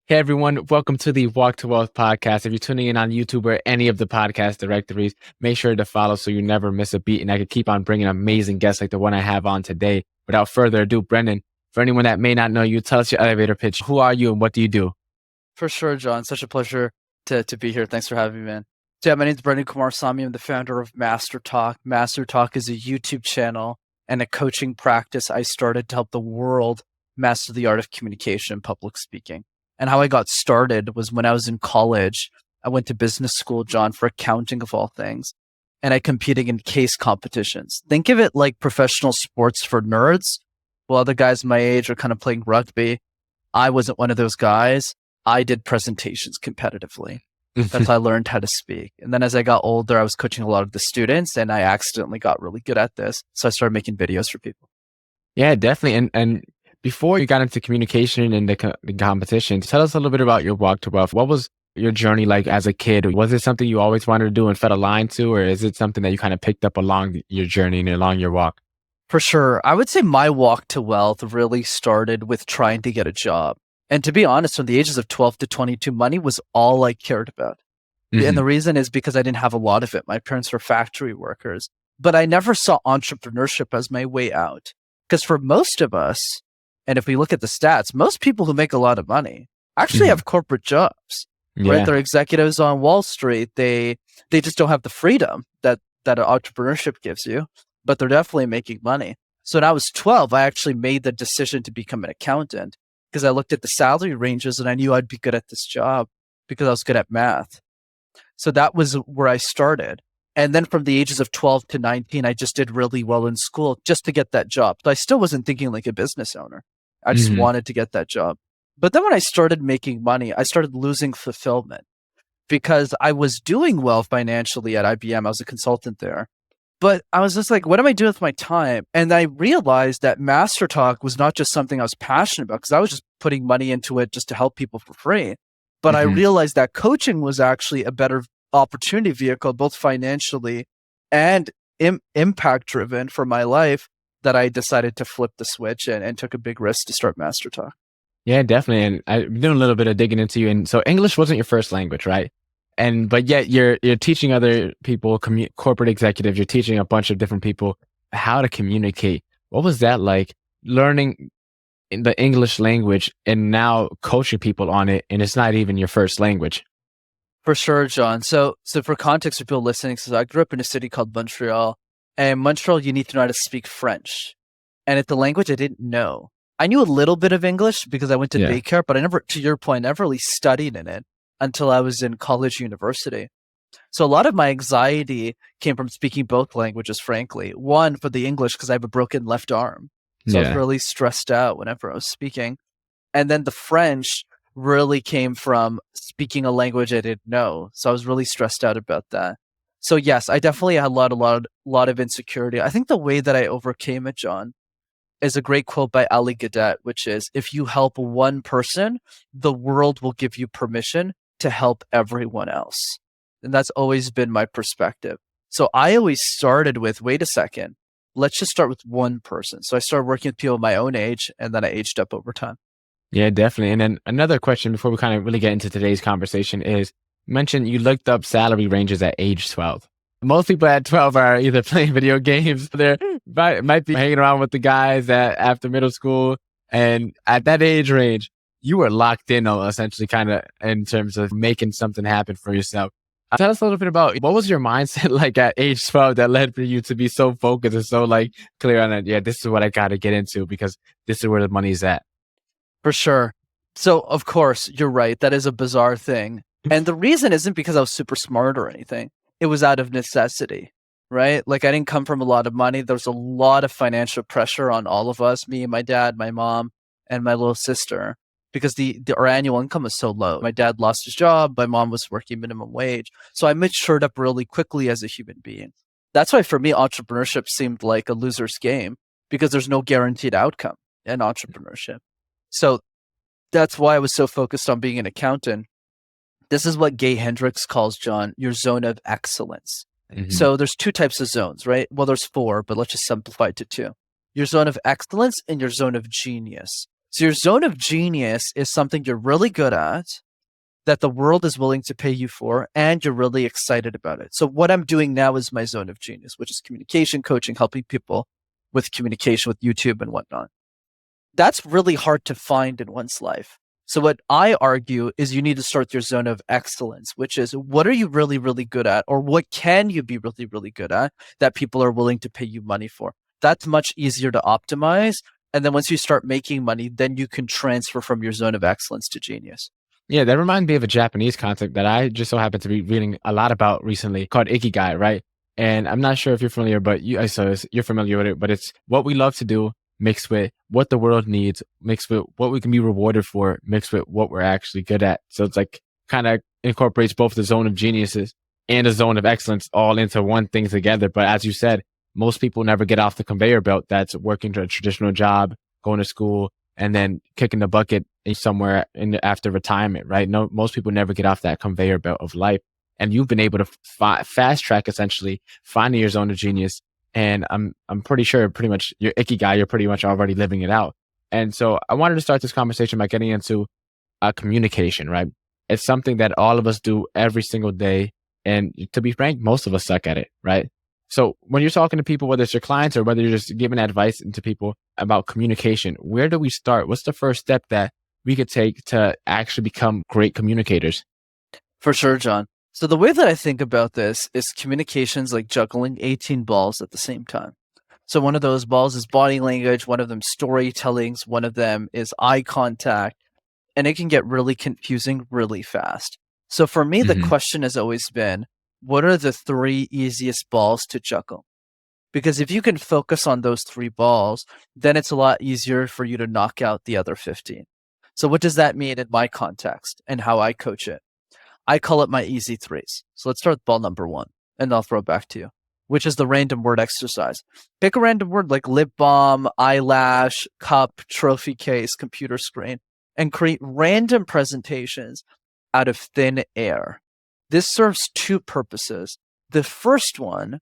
Hey everyone, welcome to the Walk to Wealth podcast. If you're tuning in on YouTube or any of the podcast directories, make sure to follow so you never miss a beat. And I could keep on bringing amazing guests like the one I have on today. Without further ado, Brenden, for anyone that may not know you, tell us your elevator pitch. Who are you and what do you do? For sure, John. Such a pleasure to be here. Thanks for having me, man. So yeah, my name is Brenden Kumarasamy. I'm the founder of Master Talk. Master Talk is a YouTube channel and a coaching practice I started to help the world master the art of communication and public speaking. And how I got started was when I was in college. I went to business school, John, for accounting of all things. And I competed in case competitions. Think of it like professional sports for nerds. While other guys my age are kind of playing rugby, I wasn't one of those guys. I did presentations competitively. That's how I learned how to speak. And then as I got older, I was coaching a lot of the students and I accidentally got really good at this. So I started making videos for people. Yeah, definitely. And before you got into communication and the competition, tell us a little bit about your walk to wealth. What was your journey like as a kid? Was it something you always wanted to do and felt aligned to, or is it something that you kind of picked up along your journey and along your walk? For sure. I would say my walk to wealth really started with trying to get a job. And to be honest, from the ages of 12 to 22, money was all I cared about. And the reason is because I didn't have a lot of it. My parents were factory workers, but I never saw entrepreneurship as my way out. Because for most of us, and if we look at the stats, most people who make a lot of money actually have corporate jobs, right? Yeah. They're executives on Wall Street. They just don't have the freedom that entrepreneurship gives you, but they're definitely making money. So when I was 12, I actually made the decision to become an accountant because I looked at the salary ranges and I knew I'd be good at this job because I was good at math. So that was where I started. And then from the ages of 12 to 19, I just did really well in school just to get that job. But I still wasn't thinking like a business owner. I just wanted to get that job. But then when I started making money, I started losing fulfillment because I was doing well financially at IBM. I was a consultant there. But I was just like, what am I doing with my time? And I realized that Master Talk was not just something I was passionate about because I was just putting money into it just to help people for free. But I realized that coaching was actually a better opportunity vehicle, both financially and impact driven for my life, that I decided to flip the switch and took a big risk to start Master Talk. Yeah, definitely. And I've doing a little bit of digging into you. And so English wasn't your first language, right? But yet you're teaching other people, corporate executives, you're teaching a bunch of different people how to communicate. What was that like, learning in the English language and now coaching people on it, and it's not even your first language? For sure, John. So for context for people listening, so I grew up in a city called Montreal, and Montreal, you need to know how to speak French. And it's the language I didn't know. I knew a little bit of English because I went to daycare, but I never, to your point, never really studied in it until I was in college, university. So a lot of my anxiety came from speaking both languages, frankly. One, for the English, because I have a broken left arm. So I was really stressed out whenever I was speaking. And then the French really came from speaking a language I didn't know. So I was really stressed out about that. So yes, I definitely had a lot of insecurity. I think the way that I overcame it, John, is a great quote by Ali Gadet, which is, if you help one person, the world will give you permission to help everyone else. And that's always been my perspective. So I always started with, wait a second, let's just start with one person. So I started working with people my own age, and then I aged up over time. Yeah, definitely. And then another question before we kind of really get into today's conversation is, you mentioned you looked up salary ranges at age 12. Most people at 12 are either playing video games, they might be hanging around with the guys after middle school. And at that age range, you were locked in, essentially, kind of in terms of making something happen for yourself. Tell us a little bit about, what was your mindset like at age 12 that led for you to be so focused and so like clear on it? Yeah, this is what I got to get into because this is where the money's at. For sure. So, of course, you're right. That is a bizarre thing. And the reason isn't because I was super smart or anything. It was out of necessity, right? Like, I didn't come from a lot of money. There was a lot of financial pressure on all of us, me, my dad, my mom, and my little sister, because our annual income was so low. My dad lost his job. My mom was working minimum wage. So I matured up really quickly as a human being. That's why for me, entrepreneurship seemed like a loser's game, because there's no guaranteed outcome in entrepreneurship. So that's why I was so focused on being an accountant. This is what Gay Hendricks calls, John, your zone of excellence. So there's two types of zones, right? Well, there's four, but let's just simplify it to two. Your zone of excellence and your zone of genius. So your zone of genius is something you're really good at, that the world is willing to pay you for, and you're really excited about it. So what I'm doing now is my zone of genius, which is communication coaching, helping people with communication with YouTube and whatnot. That's really hard to find in one's life. So what I argue is you need to start your zone of excellence, which is what are you really, really good at, or what can you be really, really good at that people are willing to pay you money for? That's much easier to optimize. And then once you start making money, then you can transfer from your zone of excellence to genius. Yeah, that reminds me of a Japanese concept that I just so happen to be reading a lot about recently called Ikigai, right? And I'm not sure if you're familiar, but you're familiar with it, but it's what we love to do mixed with what the world needs, mixed with what we can be rewarded for, mixed with what we're actually good at. So it's like kind of incorporates both the zone of geniuses and the zone of excellence all into one thing together. But as you said, most people never get off the conveyor belt that's working to a traditional job, going to school, and then kicking the bucket somewhere after retirement, right? No, most people never get off that conveyor belt of life. And you've been able to fast track essentially finding your zone of genius. And I'm pretty sure pretty much your Ikigai, you're pretty much already living it out. And so I wanted to start this conversation by getting into communication, right? It's something that all of us do every single day. And to be frank, most of us suck at it, right? So when you're talking to people, whether it's your clients or whether you're just giving advice to people about communication, where do we start? What's the first step that we could take to actually become great communicators? For sure, John. So the way that I think about this is communications like juggling 18 balls at the same time. So one of those balls is body language, one of them storytellings, one of them is eye contact, and it can get really confusing really fast. So for me, the question has always been, what are the 3 easiest balls to juggle? Because if you can focus on those 3 balls, then it's a lot easier for you to knock out the other 15. So what does that mean in my context and how I coach it? I call it my easy 3s. So let's start with ball number 1, and I'll throw it back to you, which is the random word exercise. Pick a random word like lip balm, eyelash, cup, trophy case, computer screen, and create random presentations out of thin air. This serves 2 purposes. The first one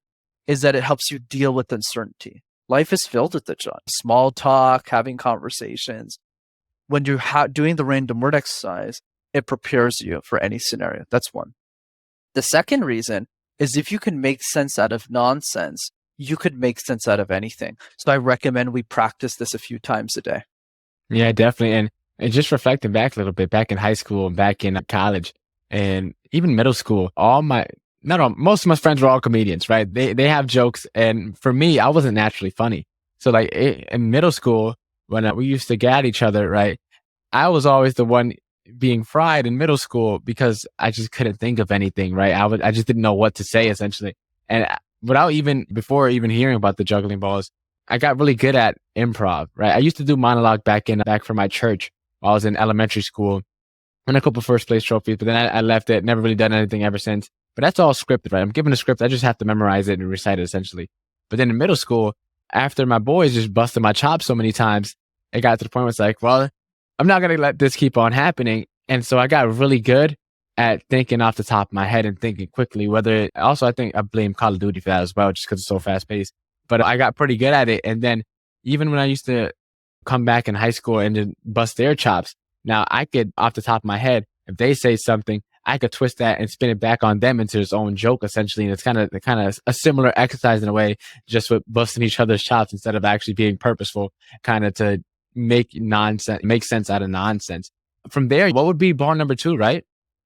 is that it helps you deal with uncertainty. Life is filled with it, John. Small talk, having conversations. When you're doing the random word exercise, it prepares you for any scenario. That's one. The second reason is if you can make sense out of nonsense, you could make sense out of anything. So I recommend we practice this a few times a day. Yeah, definitely. And just reflecting back a little bit, back in high school, back in college, and even middle school, most of my friends were all comedians, right? They have jokes. And for me, I wasn't naturally funny. So like in middle school, when we used to get each other, right? I was always the one being fried in middle school because I just couldn't think of anything, right? I just didn't know what to say essentially. And before even hearing about the juggling balls, I got really good at improv, right? I used to do monologue back for my church while I was in elementary school, and a couple first place trophies, but then I left it, never really done anything ever since. But that's all scripted, right? I'm given a script. I just have to memorize it and recite it essentially. But then in middle school, after my boys just busted my chops so many times, it got to the point where it's like, well, I'm not going to let this keep on happening. And so I got really good at thinking off the top of my head and thinking quickly, I think I blame Call of Duty for that as well, just because it's so fast paced. But I got pretty good at it. And then even when I used to come back in high school and then bust their chops, now I could, off the top of my head, if they say something, I could twist that and spin it back on them into its own joke, essentially. And it's kind of a similar exercise in a way, just with busting each other's chops instead of actually being purposeful, kind of to make sense out of nonsense. From there, what would be ball number 2, right?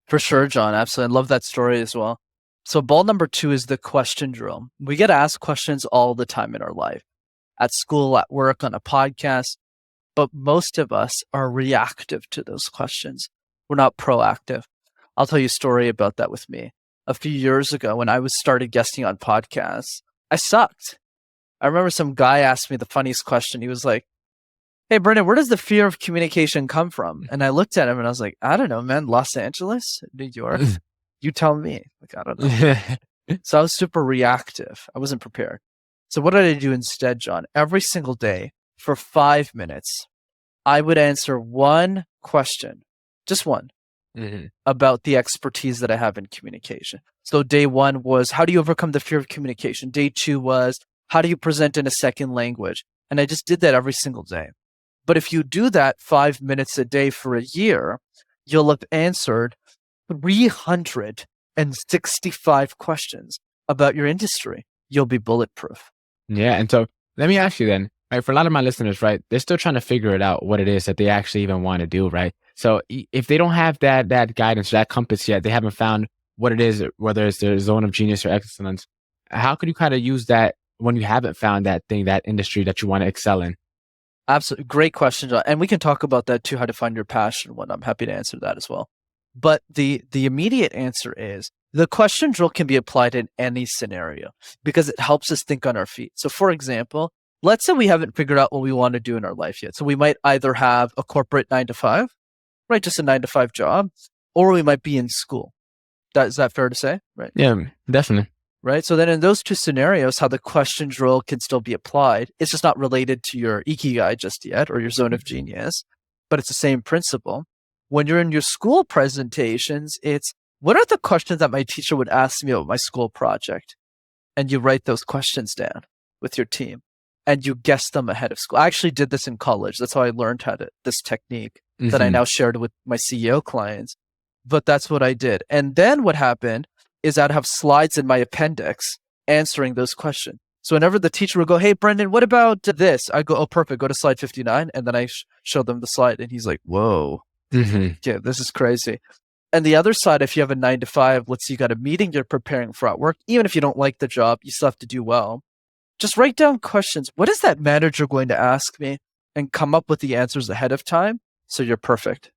For sure, John. Absolutely. I love that story as well. So ball number 2 is the question drill. We get asked questions all the time in our life, at school, at work, on a podcast, but most of us are reactive to those questions. We're not proactive. I'll tell you a story about that with me. A few years ago, when I started guesting on podcasts, I sucked. I remember some guy asked me the funniest question. He was like, "Hey, Brenden, where does the fear of communication come from?" And I looked at him and I was like, "I don't know, man. Los Angeles, New York. You tell me." Like, I don't know. So I was super reactive. I wasn't prepared. So what did I do instead, John? Every single day for 5 minutes, I would answer one question, just one, about the expertise that I have in communication. So day 1 was, how do you overcome the fear of communication? Day 2 was, how do you present in a second language? And I just did that every single day. But if you do that 5 minutes a day for a year, you'll have answered 365 questions about your industry. You'll be bulletproof. Yeah. And so let me ask you then, right? For a lot of my listeners, right, they're still trying to figure it out what it is that they actually even want to do, right? So if they don't have that guidance, that compass yet, they haven't found what it is, whether it's their zone of genius or excellence, how could you kind of use that when you haven't found that thing, that industry that you want to excel in? Absolutely. Great question, John. And we can talk about that too, how to find your passion. I'm happy to answer that as well. But the immediate answer is the question drill can be applied in any scenario because it helps us think on our feet. So for example, let's say we haven't figured out what we want to do in our life yet. So we might either have a corporate 9 to 5, right? Just a 9 to 5 job, or we might be in school. Is that fair to say? Right. Yeah, definitely. Right. So then in those two scenarios, how the question drill can still be applied, it's just not related to your ikigai just yet or your zone of genius, but it's the same principle. When you're in your school presentations, it's what are the questions that my teacher would ask me about my school project? And you write those questions down with your team and you guess them ahead of school. I actually did this in college. That's how I learned this technique that I now shared with my CEO clients. But that's what I did. And then what happened is I'd have slides in my appendix answering those questions. So whenever the teacher would go, hey, Brenden, what about this? I go, oh, perfect. Go to slide 59. And then I show them the slide. And he's like, whoa, yeah, this is crazy. And the other side, if you have a 9 to 5, let's say you got a meeting you're preparing for at work, even if you don't like the job, you still have to do well. Just write down questions. What is that manager going to ask me? And come up with the answers ahead of time. So you're perfect.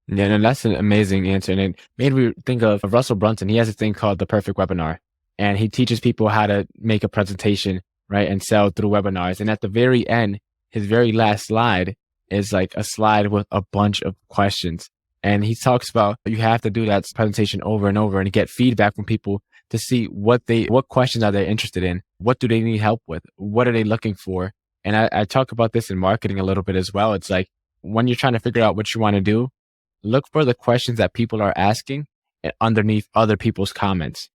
Yeah, and that's an amazing answer. And it made me think of Russell Brunson. He has a thing called the perfect webinar, and he teaches people how to make a presentation, right, and sell through webinars. And at the very end, his very last slide is like a slide with a bunch of questions. And he talks about you have to do that presentation over and over and get feedback from people to see what questions are they interested in? What do they need help with? What are they looking for? And I talk about this in marketing a little bit as well. It's like when you're trying to figure out what you want to do, look for the questions that people are asking underneath other people's comments,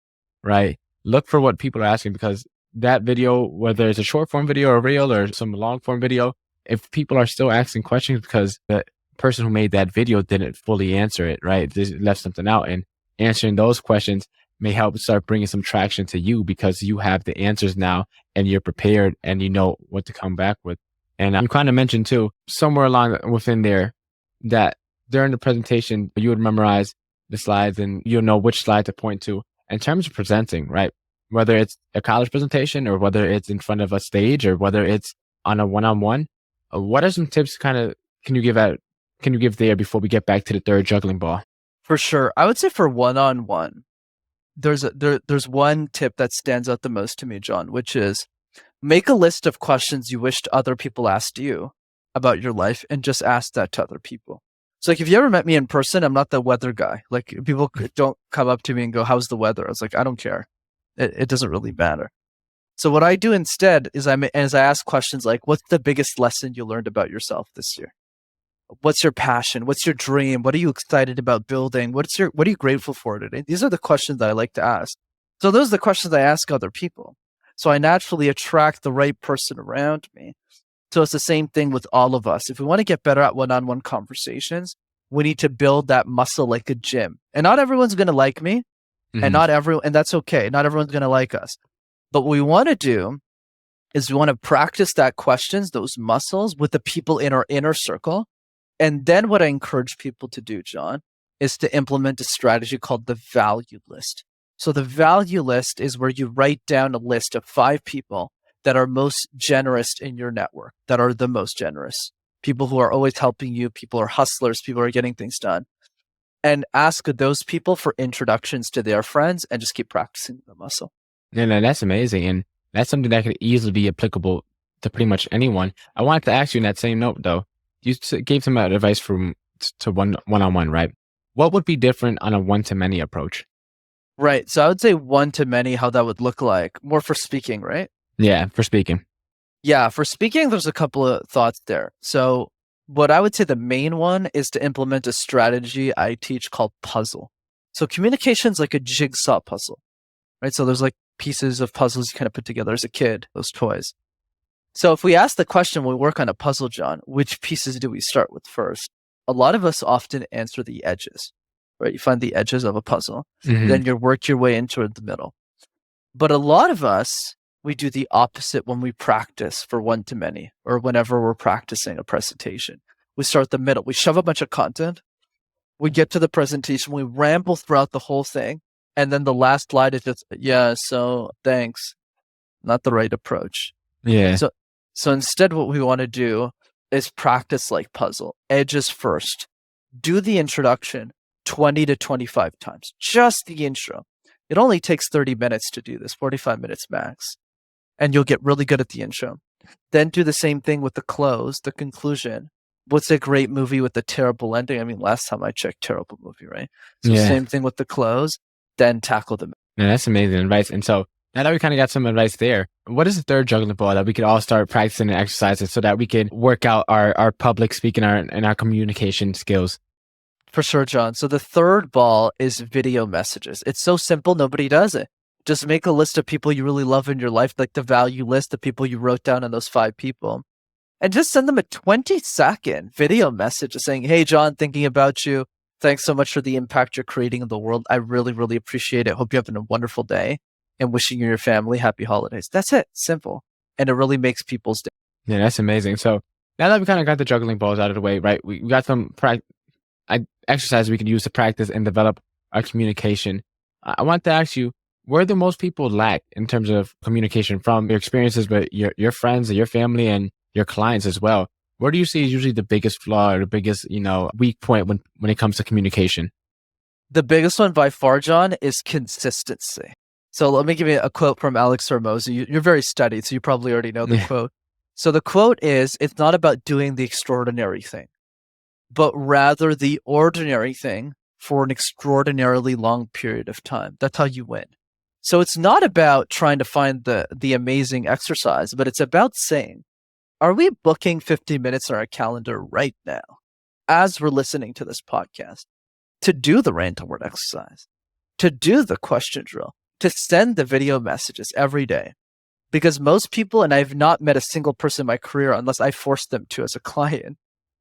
right? Look for what people are asking, because that video, whether it's a short form video or reel or some long form video, if people are still asking questions because the person who made that video didn't fully answer it, right? They left something out, and answering those questions may help start bringing some traction to you because you have the answers now and you're prepared and you know what to come back with. And you kind of mentioned too, somewhere along within there, that during the presentation, you would memorize the slides and you'll know which slide to point to. In terms of presenting, right? Whether it's a college presentation or whether it's in front of a stage or whether it's on a one-on-one, what are some tips can you give there before we get back to the third juggling ball? For sure. I would say for one-on-one, there's one tip that stands out the most to me, John, which is make a list of questions you wished other people asked you about your life and just ask that to other people. So like if you ever met me in person, I'm not the weather guy. Like people don't come up to me and go, how's the weather? I was like, I don't care. It doesn't really matter. So what I do instead is I ask questions like, what's the biggest lesson you learned about yourself this year? What's your passion? What's your dream? What are you excited about building? What are you grateful for today? These are the questions that I like to ask. So those are the questions I ask other people. So I naturally attract the right person around me. So it's the same thing with all of us. If we want to get better at one-on-one conversations, we need to build that muscle like a gym. And not everyone's going to like me, and that's okay. Not everyone's going to like us. But what we want to do is we want to practice that questions, those muscles with the people in our inner circle. And then what I encourage people to do, John, is to implement a strategy called the value list. So the value list is where you write down a list of 5 people that are most generous in your network, that are the most generous. People who are always helping you, people are hustlers, people are getting things done. And ask those people for introductions to their friends and just keep practicing the muscle. Yeah, no, that's amazing. And that's something that could easily be applicable to pretty much anyone. I wanted to ask you in that same note, though, you gave some advice to one-on-one, right? What would be different on a one-to-many approach? Right. So I would say one-to-many, how that would look like. More for speaking, right? Yeah, for speaking. Yeah, for speaking, there's a couple of thoughts there. So what I would say the main one is to implement a strategy I teach called puzzle. So communication's like a jigsaw puzzle, right? So there's like pieces of puzzles you kind of put together as a kid, those toys. So if we ask the question when we work on a puzzle, John, which pieces do we start with first? A lot of us often answer the edges, right? You find the edges of a puzzle, then you work your way into the middle. But a lot of us, we do the opposite when we practice for one-to-many or whenever we're practicing a presentation. We start the middle. We shove a bunch of content. We get to the presentation. We ramble throughout the whole thing. And then the last slide is just, yeah, so thanks. Not the right approach. Yeah. So instead, what we want to do is practice like puzzle. Edges first. Do the introduction 20 to 25 times. Just the intro. It only takes 30 minutes to do this, 45 minutes max. And you'll get really good at the intro. Then do the same thing with the close, the conclusion. What's a great movie with a terrible ending? I mean, last time I checked, terrible movie, right? So same thing with the close, then tackle them. Yeah, that's amazing advice. And so now that we kind of got some advice there, what is the third juggling ball that we could all start practicing and exercising so that we can work out our public speaking and our communication skills? For sure, John. So the third ball is video messages. It's so simple, nobody does it. Just make a list of people you really love in your life, like the value list of people you wrote down on those 5 people. And just send them a 20-second video message saying, hey, John, thinking about you. Thanks so much for the impact you're creating in the world. I really, really appreciate it. Hope you're having a wonderful day and wishing you and your family happy holidays. That's it. Simple. And it really makes people's day. Yeah, that's amazing. So now that we kind of got the juggling balls out of the way, right? We got some exercise we can use to practice and develop our communication. I want to ask you, where do most people lack in terms of communication from your experiences with your friends and your family and your clients as well? Where do you see is usually the biggest flaw or the biggest, weak point when it comes to communication? The biggest one by far, John, is consistency. So let me give you a quote from Alex Hormozi. You're very studied, so you probably already know the quote. So the quote is, it's not about doing the extraordinary thing, but rather the ordinary thing for an extraordinarily long period of time. That's how you win. So it's not about trying to find the amazing exercise, but it's about saying, are we booking 50 minutes on our calendar right now, as we're listening to this podcast, to do the random word exercise, to do the question drill, to send the video messages every day? Because most people, and I've not met a single person in my career, unless I forced them to as a client,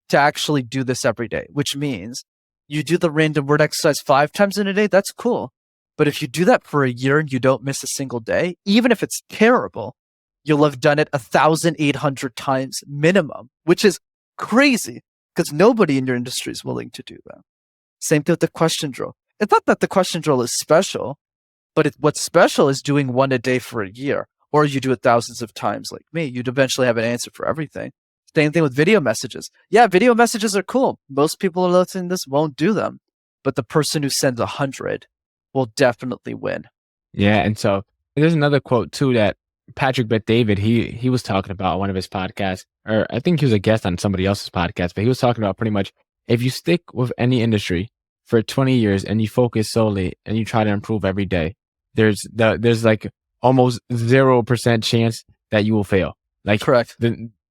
to actually do this every day, which means you do the random word exercise 5 times in a day, that's cool. But if you do that for a year and you don't miss a single day, even if it's terrible, you'll have done it 1,800 times minimum, which is crazy because nobody in your industry is willing to do that. Same thing with the question drill. It's not that the question drill is special, but what's special is doing one a day for a year, or you do it thousands of times like me. You'd eventually have an answer for everything. Same thing with video messages. Yeah, video messages are cool. Most people who are listening to this won't do them, but the person who sends 100 will definitely win. Yeah, and so there's another quote too that Patrick Bet-David, he was talking about on one of his podcasts, or I think he was a guest on somebody else's podcast, but he was talking about pretty much if you stick with any industry for 20 years and you focus solely and you try to improve every day, there's like almost 0% chance that you will fail. Like correct.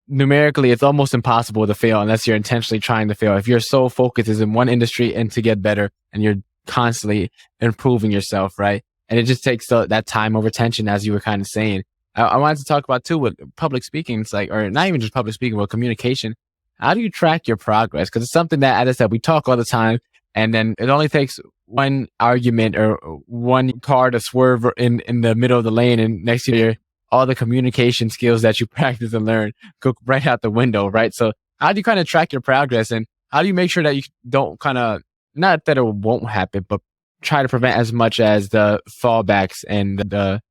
Numerically, it's almost impossible to fail unless you're intentionally trying to fail. If your sole focus is in one industry and to get better and you're constantly improving yourself, right? And it just takes that time over tension, as you were kind of saying. I wanted to talk about too with public speaking. It's like, or not even just public speaking, but communication. How do you track your progress? Because it's something that, as I said, we talk all the time, and then it only takes one argument or one car to swerve in the middle of the lane, and next year, all the communication skills that you practice and learn go right out the window, right? So how do you kind of track your progress, and how do you make sure that you don't kind of, not that it won't happen, but try to prevent as much as the fallbacks and the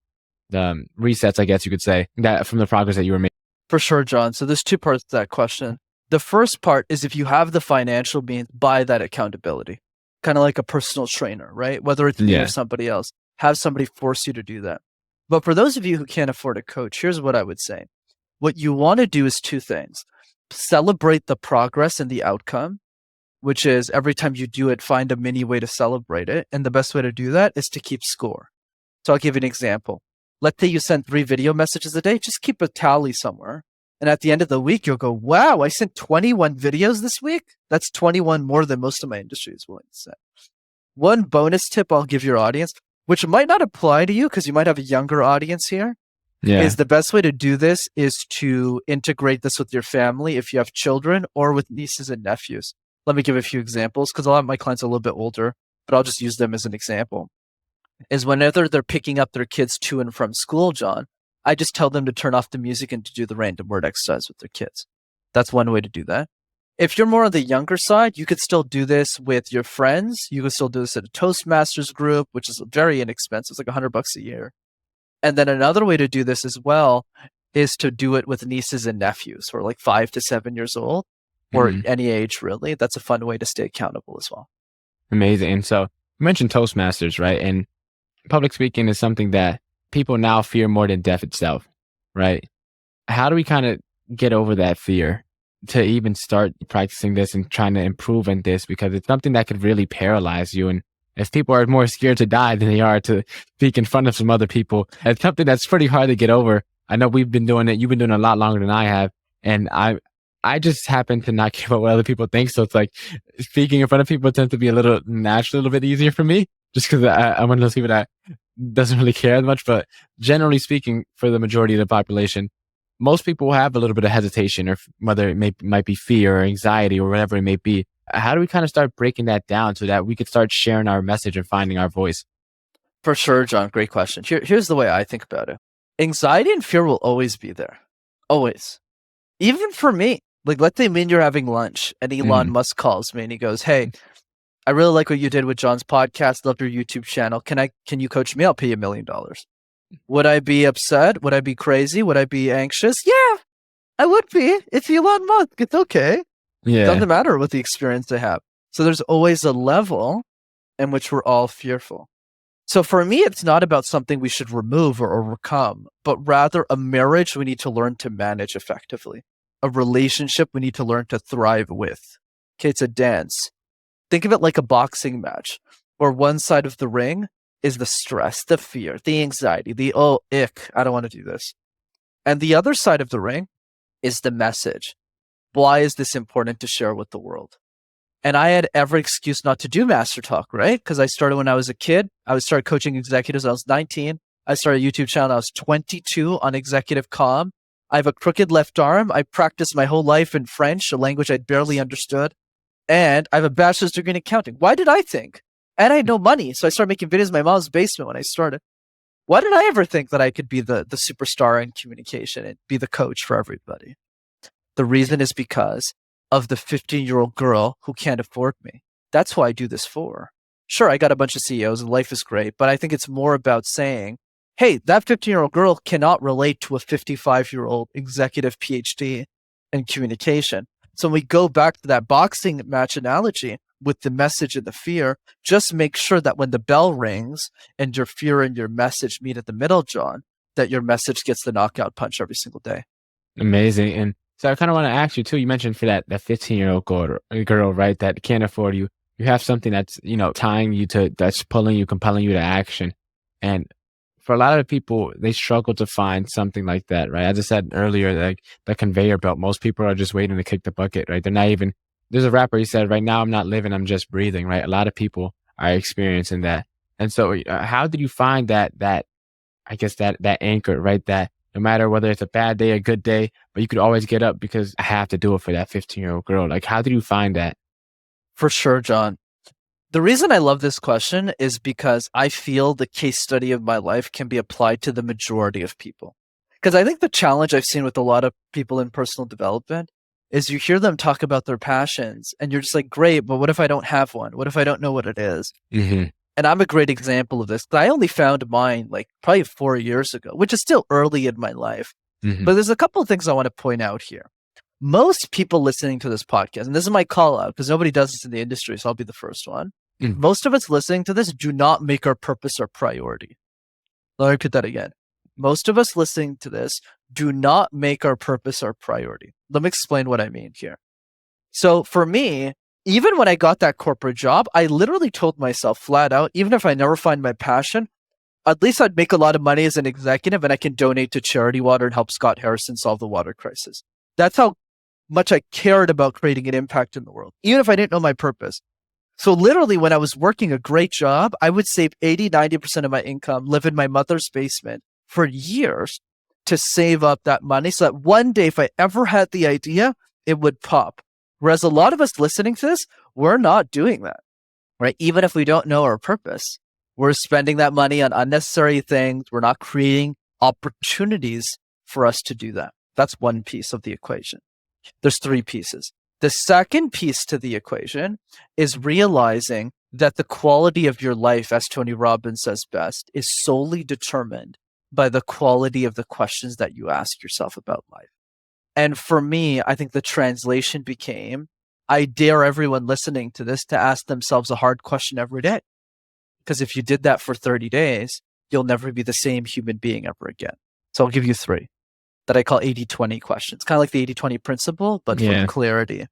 resets, I guess you could say, that from the progress that you were making? For sure, John. So there's 2 parts to that question. The first part is if you have the financial means, buy that accountability. Kind of like a personal trainer, right? Whether it's me or somebody else, have somebody force you to do that. But for those of you who can't afford a coach, here's what I would say. What you want to do is 2 things. Celebrate the progress and the outcome, which is every time you do it, find a mini way to celebrate it. And the best way to do that is to keep score. So I'll give you an example. Let's say you send 3 video messages a day, just keep a tally somewhere. And at the end of the week, you'll go, wow, I sent 21 videos this week. That's 21 more than most of my industry is willing to send. One bonus tip I'll give your audience, which might not apply to you because you might have a younger audience here, Yeah. is the best way to do this is to integrate this with your family if you have children or with nieces and nephews. Let me give a few examples because a lot of my clients are a little bit older, but I'll just use them as an example. Is whenever they're picking up their kids to and from school, John, I just tell them to turn off the music and to do the random word exercise with their kids. That's one way to do that. If you're more on the younger side, you could still do this with your friends. You could still do this at a Toastmasters group, which is very inexpensive. It's like $100 a year. And then another way to do this as well is to do it with nieces and nephews who are like 5 to 7 years old or any age, really. That's a fun way to stay accountable as well. Amazing. And so you mentioned Toastmasters, right? And public speaking is something that people now fear more than death itself, right? How do we kind of get over that fear to even start practicing this and trying to improve in this? Because it's something that could really paralyze you. And if people are more scared to die than they are to speak in front of some other people, it's something that's pretty hard to get over. I know we've been doing it. You've been doing it a lot longer than I have. And I just happen to not care about what other people think. So it's like speaking in front of people tends to be naturally a little bit easier for me just because I'm one of those people that doesn't really care as much. But generally speaking, for the majority of the population, most people have a little bit of hesitation, or whether it might be fear or anxiety or whatever it may be. How do we kind of start breaking that down so that we could start sharing our message and finding our voice? For sure, John. Great question. Here's the way I think about it. Anxiety and fear will always be there. Always. Even for me. Like, let's say you're having lunch and Elon Musk calls me and he goes, "Hey, I really like what you did with John's podcast. Love your YouTube channel. Can you coach me? I'll pay you $1 million." Would I be upset? Would I be crazy? Would I be anxious? Yeah, I would be. It's Elon Musk. It's okay. Yeah. It doesn't matter what the experience I have. So there's always a level in which we're all fearful. So for me, it's not about something we should remove or overcome, but rather a marriage we need to learn to manage effectively. A relationship we need to learn to thrive with. Okay, it's a dance. Think of it like a boxing match where one side of the ring is the stress, the fear, the anxiety, I don't want to do this. And the other side of the ring is the message. Why is this important to share with the world? And I had every excuse not to do Master Talk, right? Because I started when I was a kid. I started coaching executives when I was 19. I started a YouTube channel when I was 22 on executive comm. I have a crooked left arm. I practiced my whole life in French, a language I'd barely understood. And I have a bachelor's degree in accounting. Why did I think? And I had no money, so I started making videos in my mom's basement when I started. Why did I ever think that I could be the superstar in communication and be the coach for everybody? The reason is because of the 15-year-old girl who can't afford me. That's who I do this for. Sure, I got a bunch of CEOs and life is great, but I think it's more about saying, hey, that 15-year-old girl cannot relate to a 55-year-old executive PhD in communication. So when we go back to that boxing match analogy with the message and the fear, just make sure that when the bell rings and your fear and your message meet at the middle, John, that your message gets the knockout punch every single day. Amazing. And so I kind of want to ask you too, you mentioned for that 15-year-old girl, right, that can't afford you. You have something that's, tying you to, that's pulling you, compelling you to action. And for a lot of people, they struggle to find something like that, right? As I said earlier, like the conveyor belt, most people are just waiting to kick the bucket, right? They're not even, there's a rapper, he said, right now I'm not living, I'm just breathing, right? A lot of people are experiencing that. And so how did you find that anchor, right? That no matter whether it's a bad day, a good day, but you could always get up because I have to do it for that 15-year-old girl. Like, how did you find that? For sure, John. The reason I love this question is because I feel the case study of my life can be applied to the majority of people. Because I think the challenge I've seen with a lot of people in personal development is you hear them talk about their passions and you're just like, great, but what if I don't have one? What if I don't know what it is? Mm-hmm. And I'm a great example of this. I only found mine like probably 4 years ago, which is still early in my life. Mm-hmm. But there's a couple of things I want to point out here. Most people listening to this podcast, and this is my call out because nobody does this in the industry, so I'll be the first one. Mm-hmm. Most of us listening to this do not make our purpose our priority. Let me repeat that again. Most of us listening to this do not make our purpose our priority. Let me explain what I mean here. So for me, even when I got that corporate job, I literally told myself flat out, even if I never find my passion, at least I'd make a lot of money as an executive and I can donate to charity water and help Scott Harrison solve the water crisis. That's how much I cared about creating an impact in the world, even if I didn't know my purpose. So literally when I was working a great job, I would save 80, 90% of my income, live in my mother's basement for years to save up that money so that one day, if I ever had the idea, it would pop. Whereas a lot of us listening to this, we're not doing that, right? Even if we don't know our purpose, we're spending that money on unnecessary things. We're not creating opportunities for us to do that. That's one piece of the equation. There's three pieces. The second piece to the equation is realizing that the quality of your life, as Tony Robbins says best, is solely determined by the quality of the questions that you ask yourself about life. And for me, I think the translation became, I dare everyone listening to this to ask themselves a hard question every day. Because if you did that for 30 days, you'll never be the same human being ever again. So I'll give you three that I call 80-20 questions, kind of like the 80-20 principle, but for clarity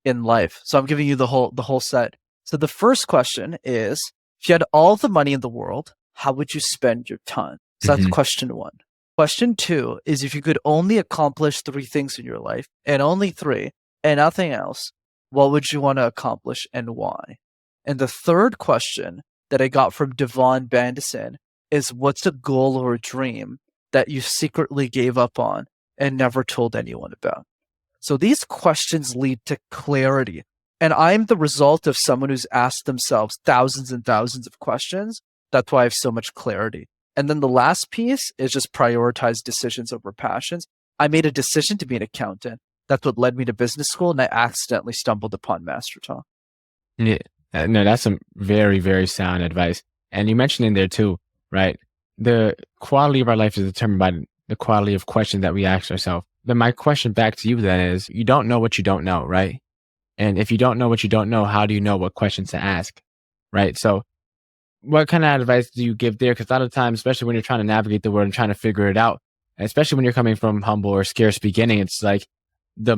in life. So I'm giving you the whole set. So the first question is, if you had all the money in the world, how would you spend your time? So that's question one. Question two is, if you could only accomplish three things in your life, and only three, and nothing else, what would you want to accomplish and why? And the third question that I got from Devon Bandison is, what's a goal or a dream that you secretly gave up on and never told anyone about? So these questions lead to clarity. And I'm the result of someone who's asked themselves thousands and thousands of questions. That's why I have so much clarity. And then the last piece is just prioritize decisions over passions. I made a decision to be an accountant. That's what led me to business school, and I accidentally stumbled upon Master Talk. Yeah, no, that's some very, very sound advice. And you mentioned in there too, right? The quality of our life is determined by the quality of questions that we ask ourselves. Then my question back to you then is, you don't know what you don't know, right? And if you don't know what you don't know, how do you know what questions to ask, right? So what kind of advice do you give there? Because a lot of times, especially when you're trying to navigate the world and trying to figure it out, especially when you're coming from humble or scarce beginning, it's like the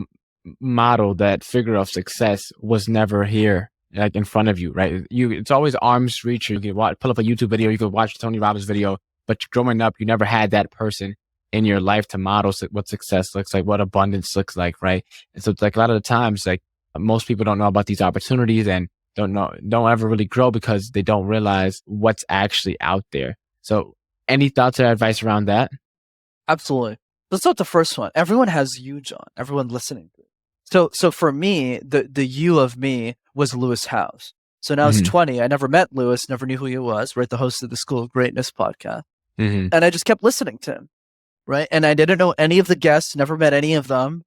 model, that figure of success was never here, like in front of you, right? It's always arm's reach. You can pull up a YouTube video, you could watch Tony Robbins video, but growing up, you never had that person in your life to model what success looks like, what abundance looks like, right? And so it's like a lot of the times, like most people don't know about these opportunities and don't ever really grow because they don't realize what's actually out there. So any thoughts or advice around that? Absolutely. Let's start the first one. Everyone has you, John. Everyone listening. So for me, the you of me was Lewis Howes. So when I was 20, I never met Lewis, never knew who he was, right? The host of the School of Greatness podcast. And I just kept listening to him, right? And I didn't know any of the guests, never met any of them.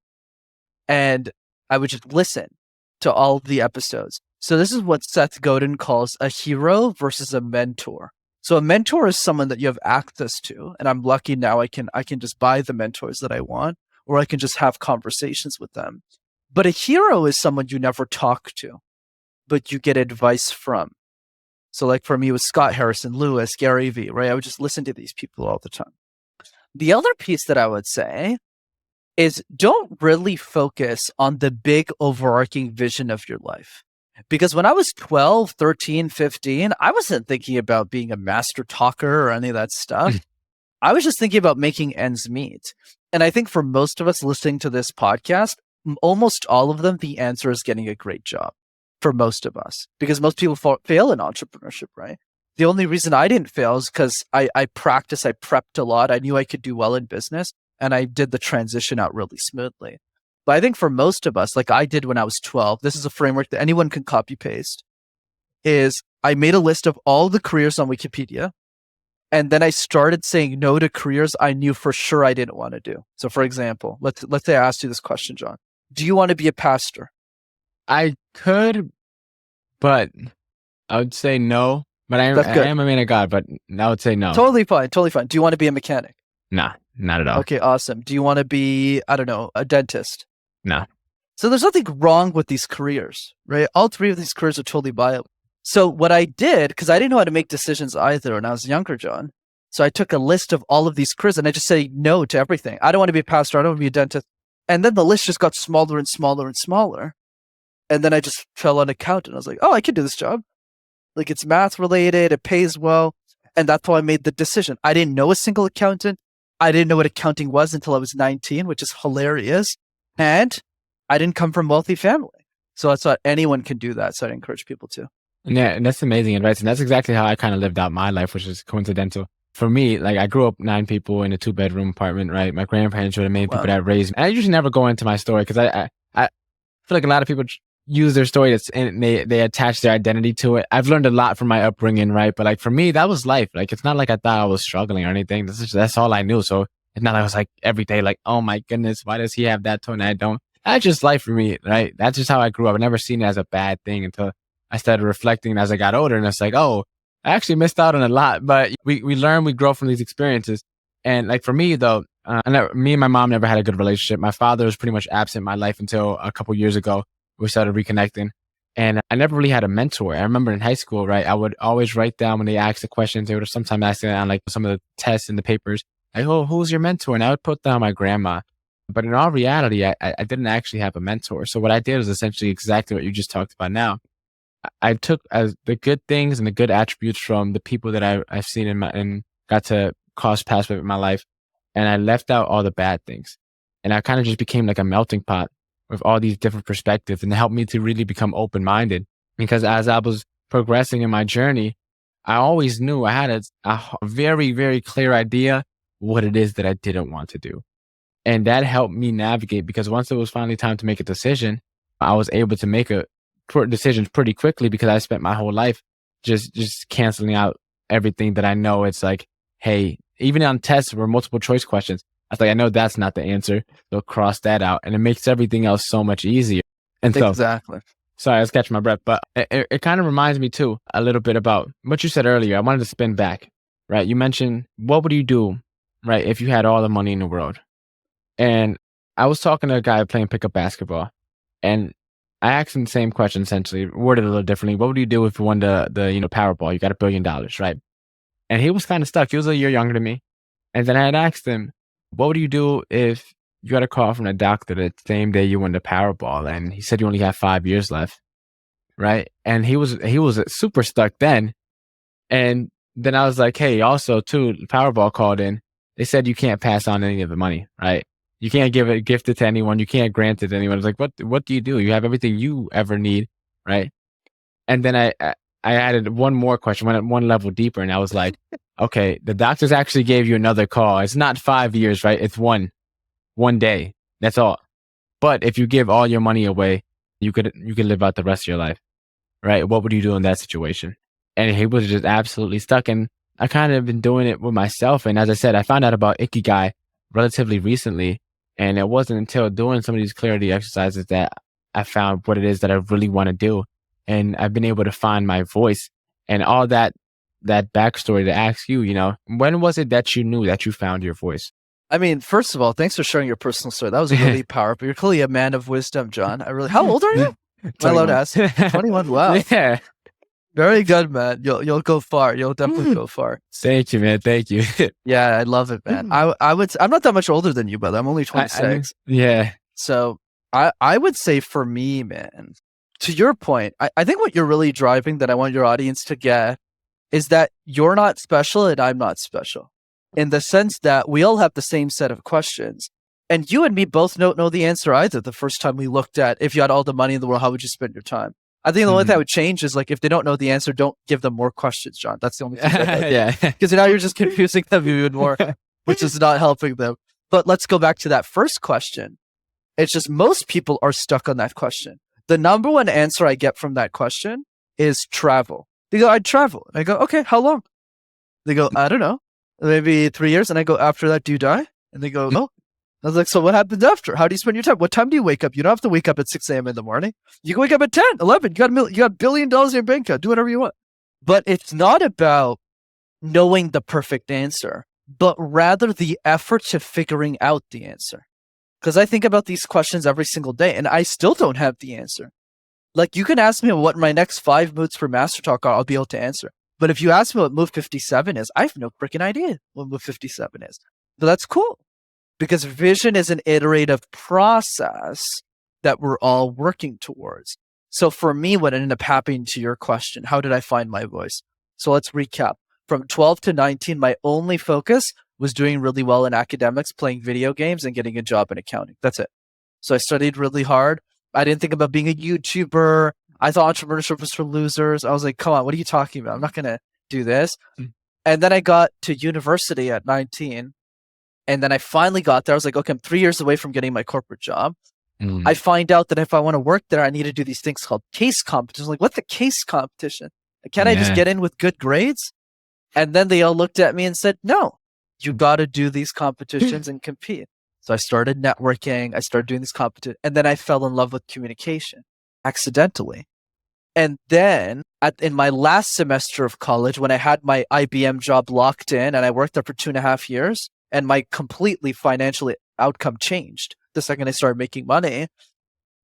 And I would just listen to all of the episodes. So this is what Seth Godin calls a hero versus a mentor. So a mentor is someone that you have access to, and I'm lucky now I can just buy the mentors that I want, or I can just have conversations with them. But a hero is someone you never talk to, but you get advice from. So like for me, it was Scott Harrison, Lewis, Gary Vee, right? I would just listen to these people all the time. The other piece that I would say is, don't really focus on the big overarching vision of your life. Because when I was 12, 13, 15, I wasn't thinking about being a master talker or any of that stuff. I was just thinking about making ends meet. And I think for most of us listening to this podcast, almost all of them, the answer is getting a great job for most of us. Because most people fail in entrepreneurship, right? The only reason I didn't fail is because I practiced, I prepped a lot. I knew I could do well in business, and I did the transition out really smoothly. But I think for most of us, like I did when I was 12, this is a framework that anyone can copy paste, is I made a list of all the careers on Wikipedia. And then I started saying no to careers I knew for sure I didn't want to do. So for example, let's say I asked you this question, John. Do you want to be a pastor? I could, but I would say no. But I am a man of God, but I would say no. Totally fine. Totally fine. Do you want to be a mechanic? Nah, not at all. Okay, awesome. Do you want to be, I don't know, a dentist? No. So there's nothing wrong with these careers, right? All three of these careers are totally viable. So what I did, because I didn't know how to make decisions either when I was younger, John. So I took a list of all of these careers and I just say no to everything. I don't want to be a pastor. I don't want to be a dentist. And then the list just got smaller and smaller and smaller. And then I just fell on accountant. I was like, oh, I can do this job. Like it's math related. It pays well. And that's how I made the decision. I didn't know a single accountant. I didn't know what accounting was until I was 19, which is hilarious. And I didn't come from a wealthy family. So I thought anyone can do that. So I encourage people to. Yeah, and that's amazing advice. And that's exactly how I kind of lived out my life, which is coincidental. for me, like I grew up 9 people in a 2-bedroom apartment, right? My grandparents were the main people Wow. that raised me. And I usually never go into my story because I feel like a lot of people use their story and they attach their identity to it. I've learned a lot from my upbringing, right? But like for me, that was life. Like it's not like I thought I was struggling or anything. That's all I knew. So it's not like I was like every day, like, oh my goodness, why does he have that tone and I don't? That's just life for me, right? That's just how I grew up. I never seen it as a bad thing until I started reflecting as I got older, and it's like, oh, I actually missed out on a lot. But we learn, we grow from these experiences. And like for me though, me and my mom never had a good relationship. My father was pretty much absent in my life until a couple years ago. We started reconnecting, and I never really had a mentor. I remember in high school, right? I would always write down when they asked the questions. They would sometimes ask it on like some of the tests in the papers, like, "Oh, who's your mentor?" And I would put down my grandma. But in all reality, I didn't actually have a mentor. So what I did was essentially exactly what you just talked about now. I took as the good things and the good attributes from the people that I've seen and got to cross paths with in my life, and I left out all the bad things. And I kind of just became like a melting pot with all these different perspectives, and it helped me to really become open-minded. Because as I was progressing in my journey, I always knew I had a very, very clear idea what it is that I didn't want to do. And that helped me navigate, because once it was finally time to make a decision, I was able to make decisions pretty quickly, because I spent my whole life just canceling out everything that I know. It's like, hey, even on tests or multiple choice questions, I was like, I know that's not the answer. So cross that out, and it makes everything else so much easier. And so, Exactly. sorry, I was catching my breath, but it kind of reminds me too a little bit about what you said earlier. I wanted to spin back, right? You mentioned, what would you do, right, if you had all the money in the world? And I was talking to a guy playing pickup basketball, and I asked him the same question, essentially worded a little differently. What would you do if you won the Powerball? You got $1 billion, right? And he was kind of stuck. He was a year younger than me. And then I had asked him, what would you do if you got a call from the doctor the same day you won the Powerball? And he said you only have 5 years left, right? And he was super stuck then. And then I was like, hey, also too, the Powerball called in. They said you can't pass on any of the money, right? You can't gift it to anyone. You can't grant it to anyone. It's like, what do? You have everything you ever need, right? And then I added one more question, went one level deeper, and I was like, okay, the doctors actually gave you another call. It's not 5 years, right? It's one day. That's all. But if you give all your money away, you could live out the rest of your life, right? What would you do in that situation? And he was just absolutely stuck. And I kind of been doing it with myself. And as I said, I found out about Ikigai relatively recently. And it wasn't until doing some of these clarity exercises that I found what it is that I really want to do. And I've been able to find my voice. And all that backstory to ask you, when was it that you knew that you found your voice? I mean, first of all, thanks for sharing your personal story. That was really powerful. You're clearly a man of wisdom, John. How old are you? Am I allowed to ask? 21. Wow. Yeah. Very good, man. You'll go far. You'll definitely go far. Thank you, man. Thank you. Yeah, I love it, man. I'm not that much older than you, brother. I'm only 26. Yeah. So I would say for me, man, to your point, I think what you're really driving that I want your audience to get is that you're not special and I'm not special, in the sense that we all have the same set of questions. And you and me both don't know the answer either. The first time we looked at, if you had all the money in the world, how would you spend your time? I think the only thing that would change is, like, if they don't know the answer, don't give them more questions, John. That's the only thing. Yeah. Because now you're just confusing them even more, which is not helping them. But let's go back to that first question. It's just most people are stuck on that question. The number one answer I get from that question is travel. They go, I'd travel. And I go, okay, how long? They go, I don't know, maybe 3 years. And I go, after that, do you die? And they go, no. I was like, so what happens after? How do you spend your time? What time do you wake up? You don't have to wake up at 6 a.m. in the morning. You can wake up at 10, 11. You got $1 billion in your bank account. Do whatever you want. But it's not about knowing the perfect answer, but rather the effort to figuring out the answer. Because I think about these questions every single day, and I still don't have the answer. Like, you can ask me what my next 5 moves for Master Talk are, I'll be able to answer. But if you ask me what move 57 is, I have no freaking idea what move 57 is. But that's cool. Because vision is an iterative process that we're all working towards. So for me, what ended up happening to your question, how did I find my voice? So let's recap. From 12 to 19, my only focus was doing really well in academics, playing video games, and getting a job in accounting. That's it. So I studied really hard. I didn't think about being a YouTuber. I thought entrepreneurship was for losers. I was like, come on, what are you talking about? I'm not going to do this. And then I got to university at 19. And then I finally got there. I was like, okay, I'm 3 years away from getting my corporate job. I find out that if I want to work there, I need to do these things called case competitions. Like, what's the case competition? Can't I just Yeah. get in with good grades? And then they all looked at me and said, no, you got to do these competitions and compete. So I started networking. I started doing these competitions. And then I fell in love with communication accidentally. And then in my last semester of college, when I had my IBM job locked in and I worked there for 2.5 years, and my completely financial outcome changed the second I started making money. It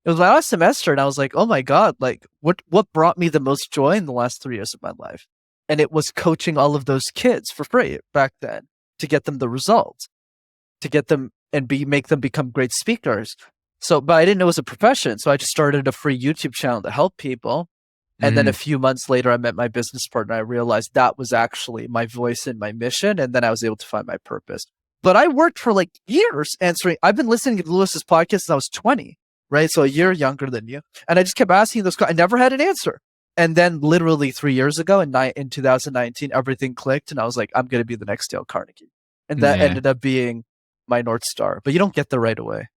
was my last semester, and I was like, oh my God, like what brought me the most joy in the last 3 years of my life? And it was coaching all of those kids for free back then to get them the results, to get them and make them become great speakers. So, but I didn't know it was a profession. So I just started a free YouTube channel to help people. And then a few months later, I met my business partner. I realized that was actually my voice and my mission. And then I was able to find my purpose. But I worked for like years answering. I've been listening to Lewis's podcast since I was 20, right? So a year younger than you. And I just kept asking those questions. I never had an answer. And then literally 3 years ago in 2019, everything clicked. And I was like, I'm going to be the next Dale Carnegie. And that ended up being my North Star. But you don't get there right away.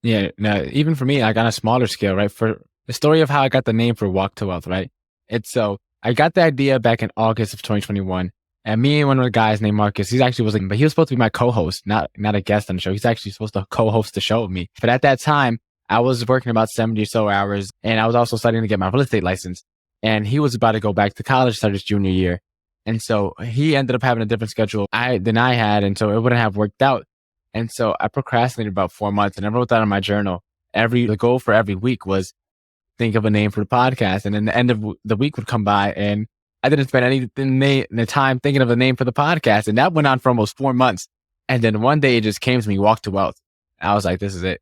Yeah. No, even for me, like on a smaller scale, right? For the story of how I got the name for Walk to Wealth, right? It's so I got the idea back in August of 2021. And me and one of the guys named Marcus, he was supposed to be my co-host, not a guest on the show. He's actually supposed to co-host the show with me. But at that time, I was working about 70 or so hours, and I was also studying to get my real estate license. And he was about to go back to college, start his junior year. And so he ended up having a different schedule than I had, and so it wouldn't have worked out. And so I procrastinated about 4 months, and I wrote that in my journal. The goal for every week was think of a name for the podcast. And then the end of the week would come by, and I didn't spend any time thinking of a name for the podcast. And that went on for almost 4 months. And then one day it just came to me, Walk to Wealth. I was like, this is it.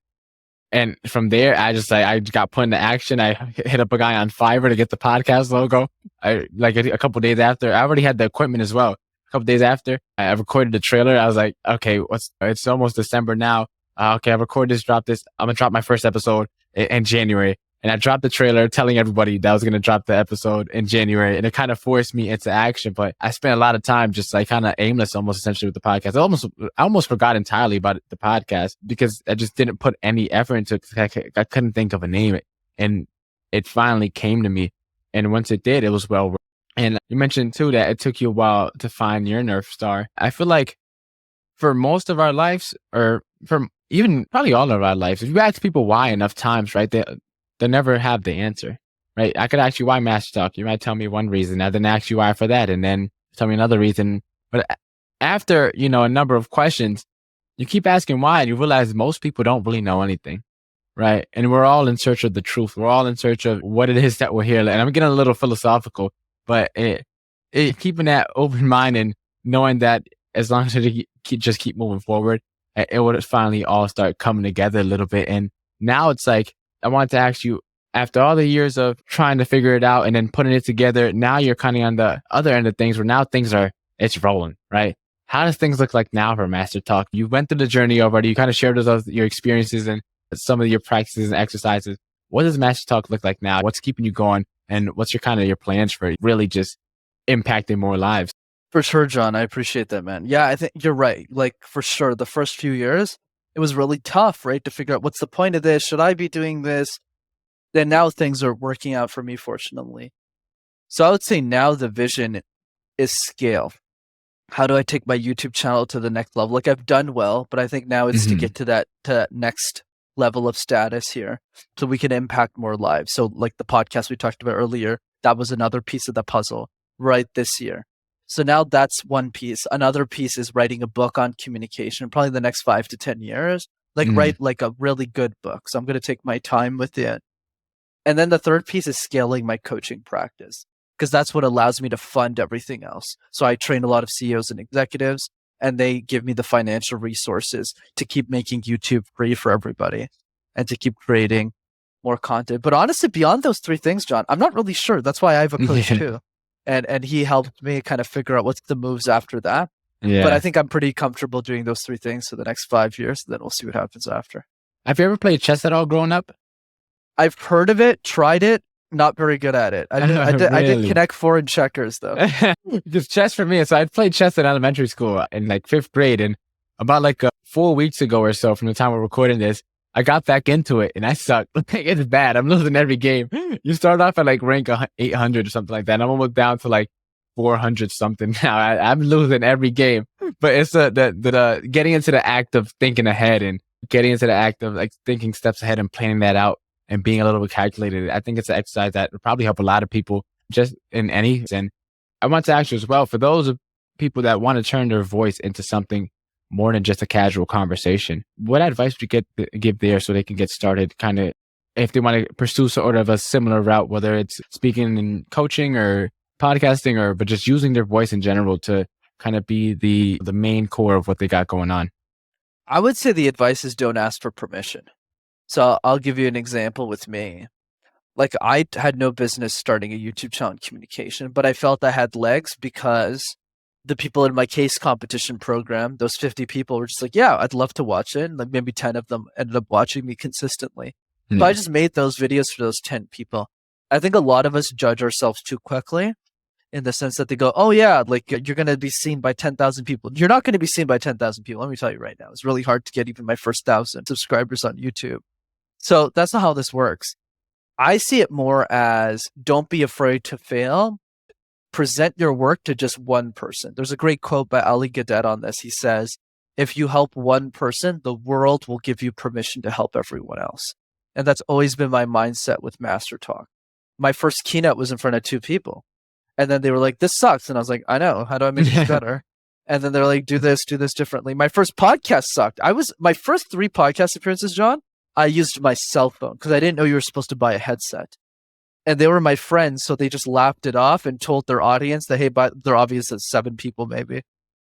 And from there, I got put into action. I hit up a guy on Fiverr to get the podcast logo. A couple of days after, I already had the equipment as well. A couple of days after, I recorded the trailer. I was like, okay, it's almost December now. Okay, I recorded this, drop this. I'm going to drop my first episode in January. And I dropped the trailer telling everybody that I was going to drop the episode in January. And it kind of forced me into action. But I spent a lot of time just like kind of aimless almost essentially with the podcast. I almost forgot entirely about the podcast because I just didn't put any effort into it. I couldn't think of a name. And it finally came to me. And once it did, it was well worth it. And you mentioned too that it took you a while to find your North Star. I feel like for most of our lives, or for even probably all of our lives, if you ask people why enough times, right, they never have the answer, right? I could ask you why Master Talk. You might tell me one reason. I then ask you why for that, and then tell me another reason. But after, a number of questions, you keep asking why, and you realize most people don't really know anything, right? And we're all in search of the truth. We're all in search of what it is that we're here. And I'm getting a little philosophical, but keeping that open mind and knowing that as long as you just keep moving forward, it would finally all start coming together a little bit. And now it's like, I wanted to ask you, after all the years of trying to figure it out and then putting it together, now you're kind of on the other end of things where now it's rolling, right? How does things look like now for Master Talk? You went through the journey already. You kind of shared with us your experiences and some of your practices and exercises. What does Master Talk look like now? What's keeping you going? And what's your plans for really just impacting more lives? For sure, John. I appreciate that, man. Yeah, I think you're right. Like, for sure, the first few years, it was really tough, right? To figure out what's the point of this? Should I be doing this? Then now things are working out for me, fortunately. So I would say now the vision is scale. How do I take my YouTube channel to the next level? Like, I've done well, but I think now it's to get to that next level of status here so we can impact more lives. So like the podcast we talked about earlier, that was another piece of the puzzle right this year. So now that's one piece. Another piece is writing a book on communication, probably the next 5 to 10 years, write like a really good book. So I'm going to take my time with it. And then the third piece is scaling my coaching practice, because that's what allows me to fund everything else. So I train a lot of CEOs and executives, and they give me the financial resources to keep making YouTube free for everybody and to keep creating more content. But honestly, beyond those three things, John, I'm not really sure. That's why I have a coach too. And he helped me kind of figure out what's the moves after that. Yeah. But I think I'm pretty comfortable doing those three things for the next 5 years. Then we'll see what happens after. Have you ever played chess at all growing up? I've heard of it, tried it. Not very good at it. I did Really? connect foreign checkers though. Just chess for me. So I played chess in elementary school in like fifth grade, and about like 4 weeks ago or so, from the time we're recording this, I got back into it and I suck. It's bad. I'm losing every game. You start off at like rank 800 or something like that. And I'm almost down to like 400 something now. I'm losing every game. But it's the getting into the act of thinking ahead and getting into the act of like thinking steps ahead and planning that out and being a little bit calculated. I think it's an exercise that would probably help a lot of people just in any. And I want to ask you as well, for those of people that want to turn their voice into something more than just a casual conversation, what advice would you give there so they can get started, kind of, if they want to pursue sort of a similar route, whether it's speaking and coaching or podcasting, or but just using their voice in general to kind of be the main core of what they got going on? I would say the advice is don't ask for permission. So I'll give you an example with me. Like, I had no business starting a YouTube channel in communication, but I felt I had legs because the people in my case competition program, those 50 people, were just like, yeah, I'd love to watch it. And like maybe 10 of them ended up watching me consistently. So I just made those videos for those 10 people. I think a lot of us judge ourselves too quickly, in the sense that they go, oh yeah, like you're going to be seen by 10,000 people. You're not going to be seen by 10,000 people. Let me tell you right now, it's really hard to get even my first 1,000 subscribers on YouTube. So that's not how this works. I see it more as, don't be afraid to fail. Present your work to just one person. There's a great quote by Ali Gadet on this. He says, if you help one person, the world will give you permission to help everyone else. And that's always been my mindset with Master Talk. My first keynote was in front of 2 people. And then they were like, this sucks. And I was like, I know. How do I make this better? And then they're like, do this differently. My first podcast sucked. My first 3 podcast appearances, John, I used my cell phone because I didn't know you were supposed to buy a headset. And they were my friends, so they just laughed it off and told their audience that, hey, they're obvious as 7 people maybe,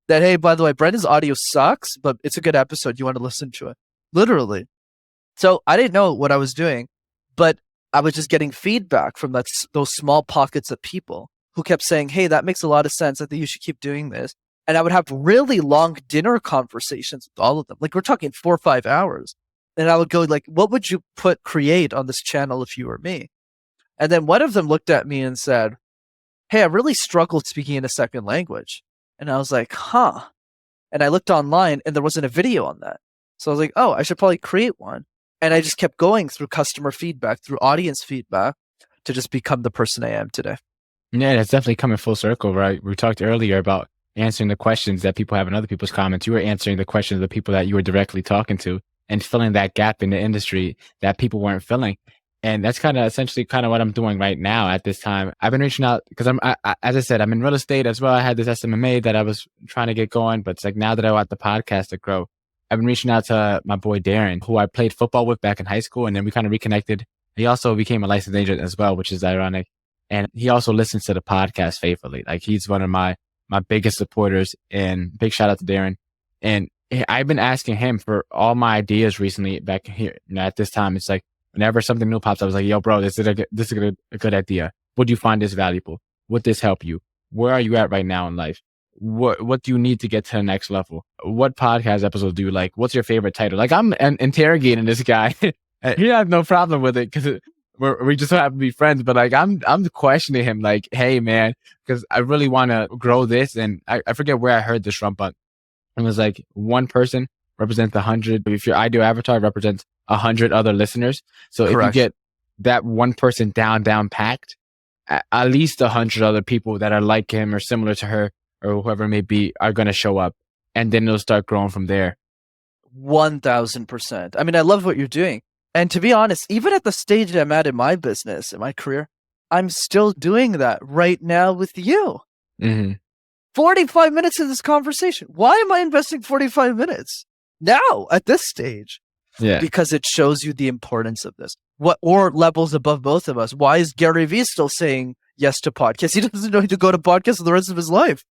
that, hey, by the way, Brendan's audio sucks, but it's a good episode. You want to listen to it. Literally. So I didn't know what I was doing, but I was just getting feedback from those small pockets of people who kept saying, hey, that makes a lot of sense. I think you should keep doing this. And I would have really long dinner conversations with all of them. Like, we're talking 4 or 5 hours. And I would go like, what would you create on this channel if you were me? And then one of them looked at me and said, hey, I really struggled speaking in a second language. And I was like, huh. And I looked online and there wasn't a video on that. So I was like, oh, I should probably create one. And I just kept going through customer feedback, through audience feedback, to just become the person I am today. Yeah, that's definitely coming full circle, right? We talked earlier about answering the questions that people have in other people's comments. You were answering the questions of the people that you were directly talking to and filling that gap in the industry that people weren't filling. And that's kind of essentially kind of what I'm doing right now at this time. I've been reaching out because as I said, I'm in real estate as well. I had this SMMA that I was trying to get going, but it's like now that I want the podcast to grow, I've been reaching out to my boy Darren, who I played football with back in high school. And then we kind of reconnected. He also became a licensed agent as well, which is ironic. And he also listens to the podcast faithfully. Like, he's one of my biggest supporters, and big shout out to Darren. And I've been asking him for all my ideas recently back here. At this time, it's like, whenever something new pops up, I was like, yo, bro, this is a good idea. Would you find this valuable? Would this help you? Where are you at right now in life? What do you need to get to the next level? What podcast episode do you like? What's your favorite title? Like, I'm interrogating this guy. He has no problem with it because we just happen to be friends. But like, I'm questioning him like, hey, man, because I really want to grow this. And I forget where I heard this from, but it was like, one person represents 100. If your ideal avatar represents 100 other listeners. So Correct. If you get that one person down packed, at least 100 other people that are like him or similar to her or whoever it may be are going to show up, and then it'll start growing from there. 1,000%. I mean, I love what you're doing. And to be honest, even at the stage that I'm at in my business, in my career, I'm still doing that right now with you. Mm-hmm. 45 minutes of this conversation. Why am I investing 45 minutes now at this stage? Yeah. Because it shows you the importance of this. Or levels above both of us. Why is Gary Vee still saying yes to podcasts? He doesn't know to go to podcasts for the rest of his life.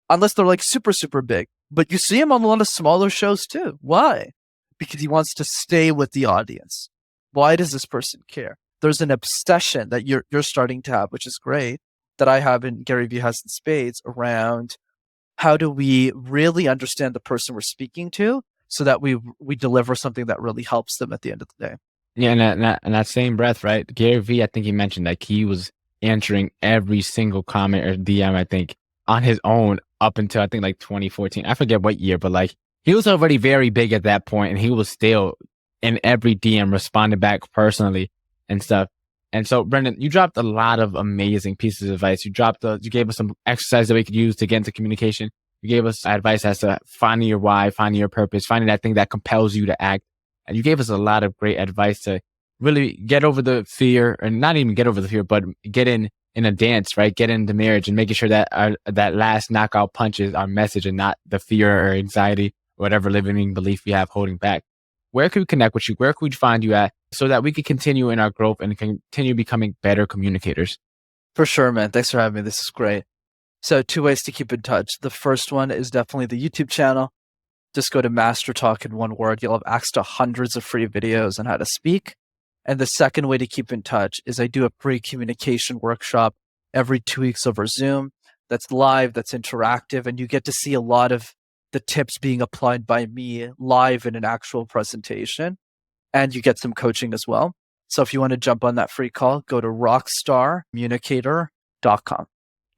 Unless they're like super, super big. But you see him on a lot of smaller shows too. Why? Because he wants to stay with the audience. Why does this person care? There's an obsession that you're starting to have, which is great, that I have and Gary Vee has in spades, around how do we really understand the person we're speaking to, so that we deliver something that really helps them at the end of the day. Yeah, and that same breath, right? Gary Vee, I think he mentioned like he was answering every single comment or DM, I think, on his own up until I think like 2014. I forget what year, but like he was already very big at that point, and he was still in every DM responding back personally and stuff. And so, Brenden, you dropped a lot of amazing pieces of advice. You gave us some exercise that we could use to get into communication. You gave us advice as to finding your why, finding your purpose, finding that thing that compels you to act. And you gave us a lot of great advice to really get over the fear, or not even get over the fear, but get in a dance, right? Get into marriage and making sure that that last knockout punch is our message and not the fear or anxiety, whatever limiting belief we have holding back. Where can we connect with you? Where can we find you at so that we can continue in our growth and continue becoming better communicators? For sure, man. Thanks for having me. This is great. So 2 ways to keep in touch. The first one is definitely the YouTube channel. Just go to Master Talk in one word. You'll have access to hundreds of free videos on how to speak. And the second way to keep in touch is I do a free communication workshop every 2 weeks over Zoom. That's live, that's interactive, and you get to see a lot of the tips being applied by me live in an actual presentation. And you get some coaching as well. So if you want to jump on that free call, go to rockstarcommunicator.com.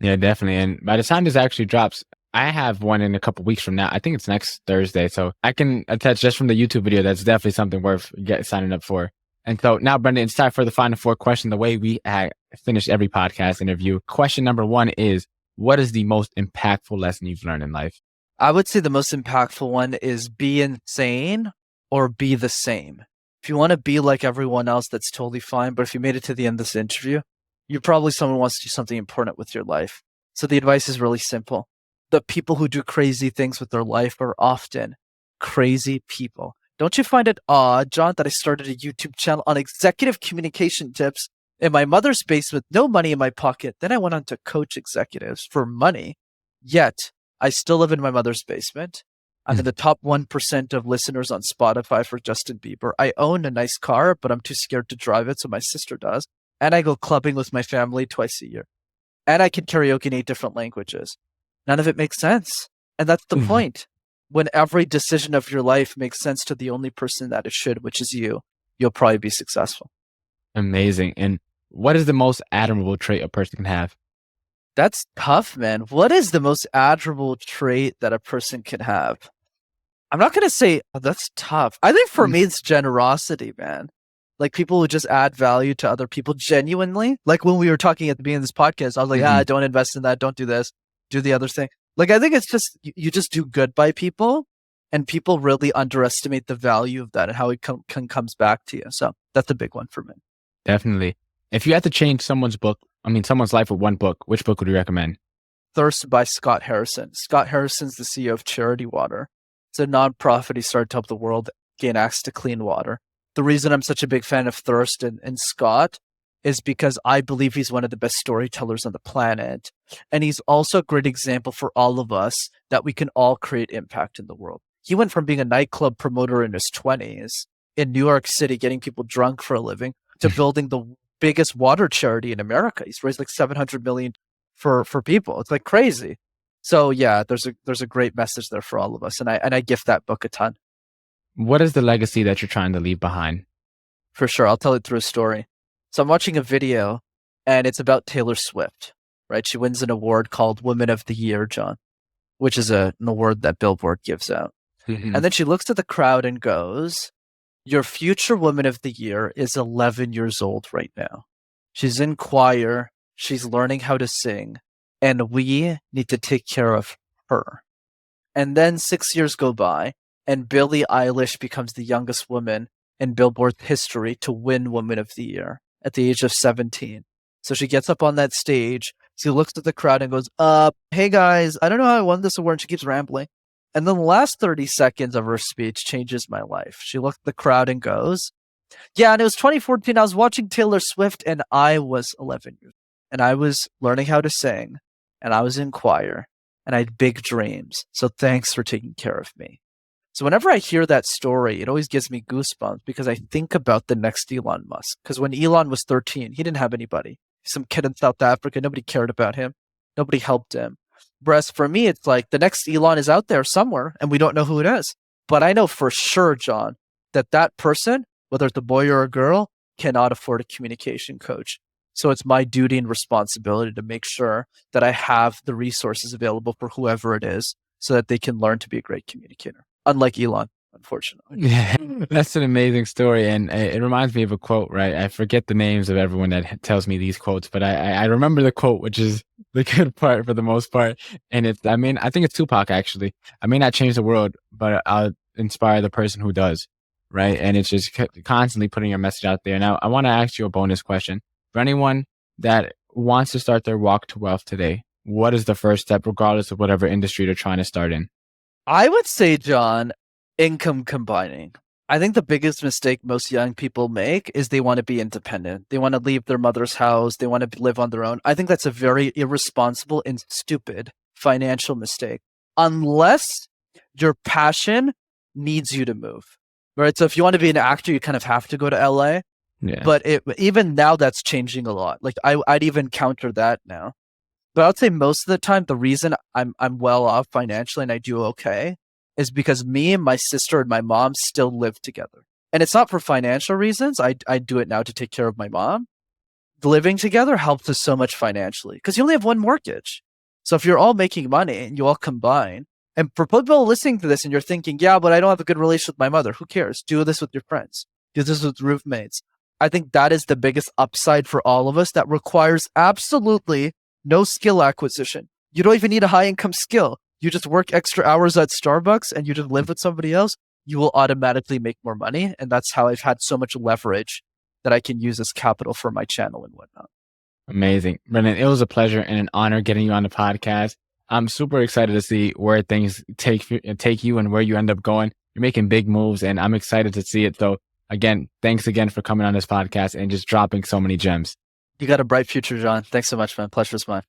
Yeah, definitely. And by the time this actually drops, I have one in a couple weeks from now. I think it's next Thursday. So I can attach just from the YouTube video. That's definitely something worth signing up for. And so now, Brenden, it's time for the final four question. The way we finish every podcast interview. Question number one is, what is the most impactful lesson you've learned in life? I would say the most impactful one is be insane or be the same. If you want to be like everyone else, that's totally fine. But if you made it to the end of this interview, you're probably someone who wants to do something important with your life. So the advice is really simple. The people who do crazy things with their life are often crazy people. Don't you find it odd, John, that I started a YouTube channel on executive communication tips in my mother's basement, no money in my pocket? Then I went on to coach executives for money. Yet I still live in my mother's basement. I'm in the top 1% of listeners on Spotify for Justin Bieber. I own a nice car, but I'm too scared to drive it, so my sister does. And I go clubbing with my family twice a year. And I can karaoke in 8 different languages. None of it makes sense. And that's the point. When every decision of your life makes sense to the only person that it should, which is you, you'll probably be successful. Amazing. And what is the most admirable trait a person can have? That's tough, man. What is the most admirable trait that a person can have? I'm not going to say, oh, that's tough. I think for me, it's generosity, man. Like people who just add value to other people genuinely. Like when we were talking at the beginning of this podcast, I was like, don't invest in that. Don't do this. Do the other thing. Like, I think it's just, you just do good by people, and people really underestimate the value of that and how it comes back to you. So that's a big one for me. Definitely. If you had to change someone's life with one book, which book would you recommend? Thirst by Scott Harrison. Scott Harrison's the CEO of Charity Water. It's a nonprofit he started to help the world gain access to clean water. The reason I'm such a big fan of Thirst and Scott is because I believe he's one of the best storytellers on the planet. And he's also a great example for all of us that we can all create impact in the world. He went from being a nightclub promoter in his 20s in New York City, getting people drunk for a living, to building the biggest water charity in America. He's raised like $700 million for people. It's like crazy. So yeah, there's a great message there for all of us. And I gift that book a ton. What is the legacy that you're trying to leave behind? For sure. I'll tell it through a story. So I'm watching a video and it's about Taylor Swift, right? She wins an award called Woman of the Year, John, which is an award that Billboard gives out. And then she looks at the crowd and goes, your future Woman of the Year is 11 years old right now. She's in choir. She's learning how to sing. And we need to take care of her. And then 6 years go by and Billie Eilish becomes the youngest woman in Billboard history to win Woman of the Year at the age of 17. So she gets up on that stage. She looks at the crowd and goes, hey guys, I don't know how I won this award. And she keeps rambling. And then the last 30 seconds of her speech changes my life. She looked at the crowd and goes, yeah, and it was 2014. I was watching Taylor Swift and I was 11 years old. And I was learning how to sing. And I was in choir. And I had big dreams. So thanks for taking care of me. So whenever I hear that story, it always gives me goosebumps because I think about the next Elon Musk. Because when Elon was 13, he didn't have anybody. Some kid in South Africa, nobody cared about him. Nobody helped him. Whereas for me, it's like the next Elon is out there somewhere and we don't know who it is. But I know for sure, John, that person whether it's a boy or a girl, cannot afford a communication coach. So it's my duty and responsibility to make sure that I have the resources available for whoever it is so that they can learn to be a great communicator. Unlike Elon, unfortunately. Yeah, that's an amazing story. And it reminds me of a quote, right? I forget the names of everyone that tells me these quotes, but I remember the quote, which is the good part for the most part. And I think it's Tupac actually. I may not change the world, but I'll inspire the person who does, right? And it's just constantly putting your message out there. Now, I want to ask you a bonus question. For anyone that wants to start their walk to wealth today, what is the first step, regardless of whatever industry they're trying to start in? I would say, John, income combining. I think the biggest mistake most young people make is they want to be independent. They want to leave their mother's house. They want to live on their own. I think that's a very irresponsible and stupid financial mistake, unless your passion needs you to move, right? So if you want to be an actor, you kind of have to go to LA. Yeah. But even now, that's changing a lot. Like I'd even counter that now. But I'd say most of the time, the reason I'm well off financially and I do okay is because me and my sister and my mom still live together. And it's not for financial reasons. I do it now to take care of my mom. Living together helps us so much financially because you only have one mortgage. So if you're all making money and you all combine, and for people listening to this and you're thinking, yeah, but I don't have a good relationship with my mother, who cares? Do this with your friends. Do this with roommates. I think that is the biggest upside for all of us that requires absolutely no skill acquisition. You don't even need a high income skill. You just work extra hours at Starbucks and you just live with somebody else. You will automatically make more money. And that's how I've had so much leverage that I can use as capital for my channel and whatnot. Amazing. Brenden, it was a pleasure and an honor getting you on the podcast. I'm super excited to see where things take you and where you end up going. You're making big moves and I'm excited to see it. So again, thanks again for coming on this podcast and just dropping so many gems. You got a bright future, John. Thanks so much, man. Pleasure's mine.